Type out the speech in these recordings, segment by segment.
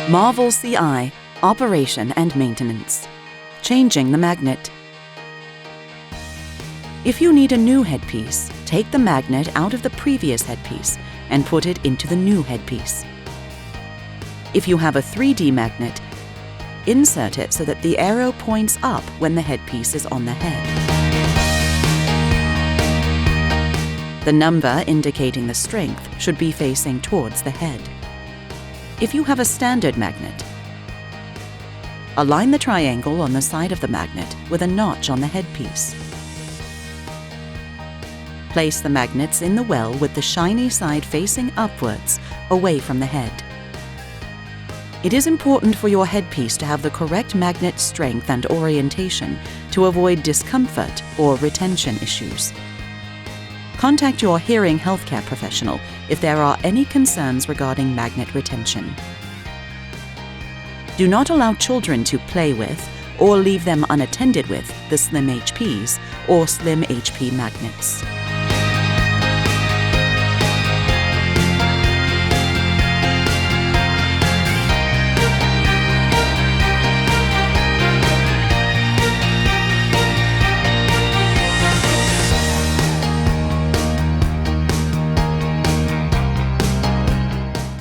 Marvel CI, Operation and Maintenance. Changing the magnet. If you need a new headpiece, take the magnet out of the previous headpiece and put it into the new headpiece. If you have a 3D magnet, insert it so that the arrow points up when the headpiece is on the head. The number indicating the strength should be facing towards the head. If you have a standard magnet, align the triangle on the side of the magnet with a notch on the headpiece. Place the magnets in the well with the shiny side facing upwards, away from the head. It is important for your headpiece to have the correct magnet strength and orientation to avoid discomfort or retention issues. Contact your hearing healthcare professional if there are any concerns regarding magnet retention. Do not allow children to play with or leave them unattended with the Slim HPs or Slim HP magnets.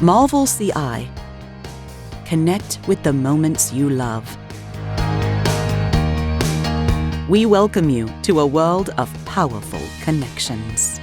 Marvel CI. Connect with the moments you love. We welcome you to a world of powerful connections.